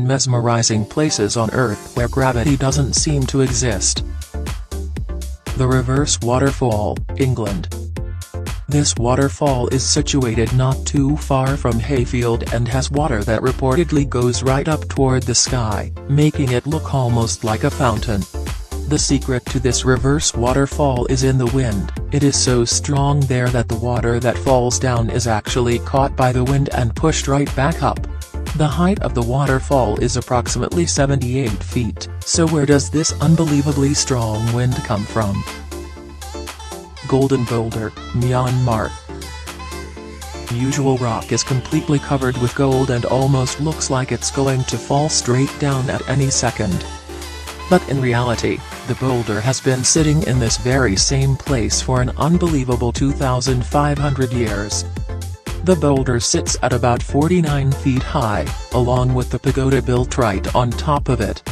and mesmerizing places on Earth where gravity doesn't seem to exist. The Reverse Waterfall, England. This waterfall is situated not too far from Hayfield and has water that reportedly goes right up toward the sky, making it look almost like a fountain. The secret to this reverse waterfall is in the wind. It is so strong there that the water that falls down is actually caught by the wind and pushed right back up. The height of the waterfall is approximately 78 feet, so where does this unbelievably strong wind come from? Golden Boulder, Myanmar. Usual rock is completely covered with gold and almost looks like it's going to fall straight down at any second. But in reality, the boulder has been sitting in this very same place for an unbelievable 2,500 years. The boulder sits at about 49 feet high, along with the pagoda built right on top of it.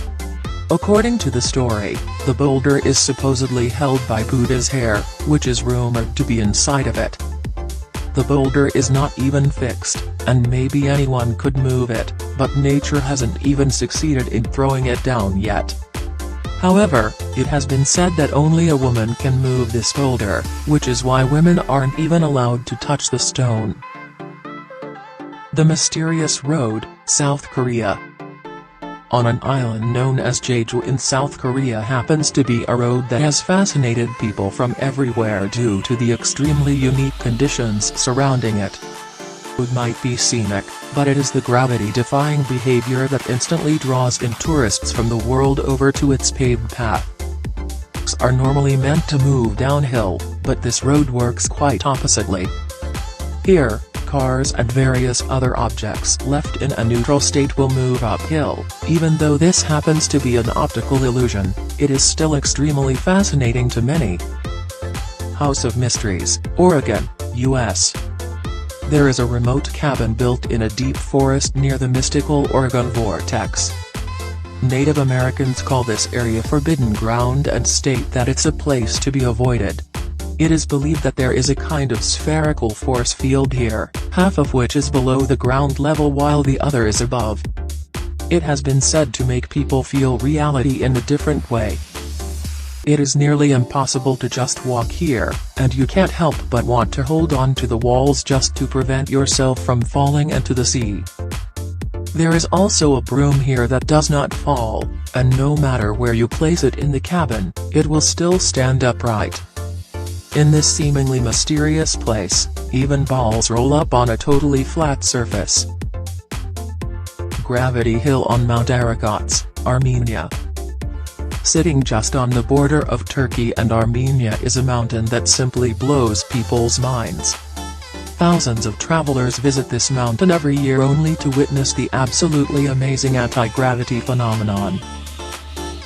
According to the story, the boulder is supposedly held by Buddha's hair, which is rumored to be inside of it. The boulder is not even fixed, and maybe anyone could move it, but nature hasn't even succeeded in throwing it down yet. However, it has been said that only a woman can move this boulder, which is why women aren't even allowed to touch the stone. The Mysterious Road, South Korea. On an island known as Jeju in South Korea happens to be a road that has fascinated people from everywhere due to the extremely unique conditions surrounding it. It might be scenic, but it is the gravity-defying behavior that instantly draws in tourists from the world over to its paved path. Are normally meant to move downhill, but this road works quite oppositely. Here, cars and various other objects left in a neutral state will move uphill. Even though this happens to be an optical illusion, it is still extremely fascinating to many. House of Mysteries, Oregon, U.S. There is a remote cabin built in a deep forest near the mystical Oregon Vortex. Native Americans call this area Forbidden Ground and state that it's a place to be avoided. It is believed that there is a kind of spherical force field here, half of which is below the ground level while the other is above. It has been said to make people feel reality in a different way. It is nearly impossible to just walk here, and you can't help but want to hold on to the walls just to prevent yourself from falling into the sea. There is also a broom here that does not fall, and no matter where you place it in the cabin, it will still stand upright. In this seemingly mysterious place, even balls roll up on a totally flat surface. Gravity Hill on Mount Aragat, Armenia. Sitting just on the border of Turkey and Armenia is a mountain that simply blows people's minds. Thousands of travelers visit this mountain every year only to witness the absolutely amazing anti-gravity phenomenon.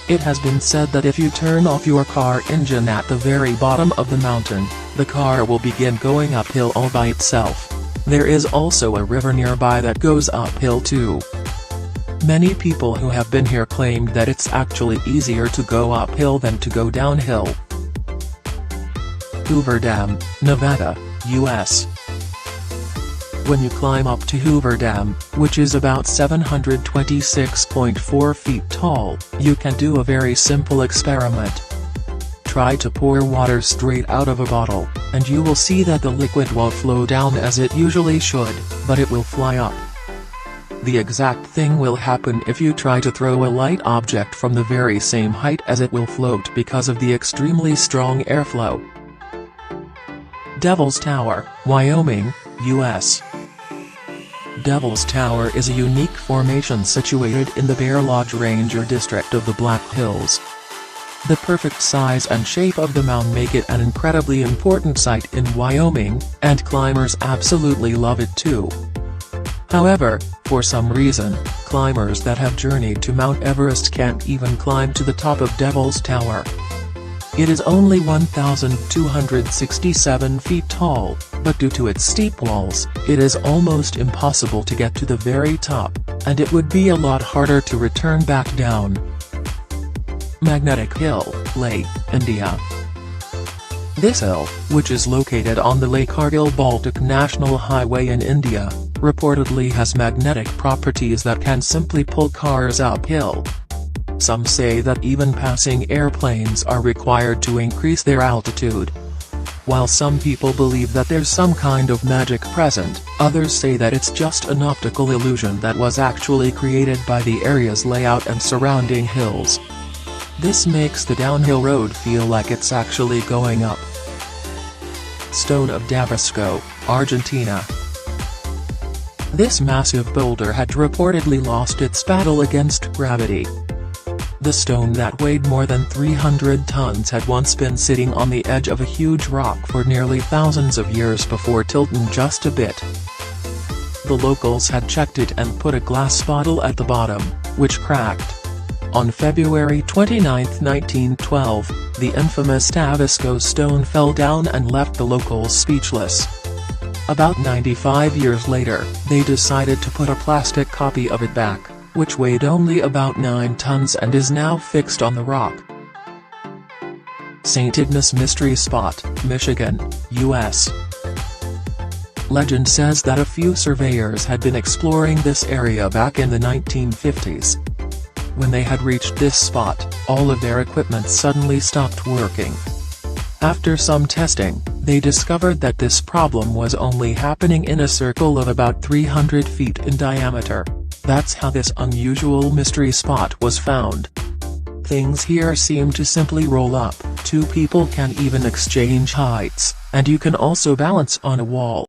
It has been said that if you turn off your car engine at the very bottom of the mountain, the car will begin going uphill all by itself. There is also a river nearby that goes uphill too. Many people who have been here claimed that it's actually easier to go uphill than to go downhill. Hoover Dam, Nevada, U.S. When you climb up to Hoover Dam, which is about 726.4 feet tall, you can do a very simple experiment. Try to pour water straight out of a bottle, and you will see that the liquid won't flow down as it usually should, but it will fly up. The exact thing will happen if you try to throw a light object from the very same height as it will float because of the extremely strong airflow. Devil's Tower, Wyoming, U.S. Devil's Tower is a unique formation situated in the Bear Lodge Ranger district of the Black Hills. The perfect size and shape of the mound make it an incredibly important site in Wyoming, and climbers absolutely love it too. However, for some reason, climbers that have journeyed to Mount Everest can't even climb to the top of Devil's Tower. It is only 1,267 feet tall, but due to its steep walls, it is almost impossible to get to the very top, and it would be a lot harder to return back down. Magnetic Hill, Leh, India. This hill, which is located on the Leh Kargil Baltic National Highway in India, reportedly has magnetic properties that can simply pull cars uphill. Some say that even passing airplanes are required to increase their altitude. While some people believe that there's some kind of magic present, others say that it's just an optical illusion that was actually created by the area's layout and surrounding hills. This makes the downhill road feel like it's actually going up. Stone of Davisco, Argentina. This massive boulder had reportedly lost its battle against gravity. The stone that weighed more than 300 tons had once been sitting on the edge of a huge rock for nearly thousands of years before tilting just a bit. The locals had checked it and put a glass bottle at the bottom, which cracked. On February 29, 1912, the infamous Davisco stone fell down and left the locals speechless. About 95 years later, they decided to put a plastic copy of it back, which weighed only about 9 tons and is now fixed on the rock. St. Ignace Mystery Spot, Michigan, U.S. Legend says that a few surveyors had been exploring this area back in the 1950s. When they had reached this spot, all of their equipment suddenly stopped working. After some testing, they discovered that this problem was only happening in a circle of about 300 feet in diameter. That's how this unusual mystery spot was found. Things here seem to simply roll up, two people can even exchange heights, and you can also balance on a wall.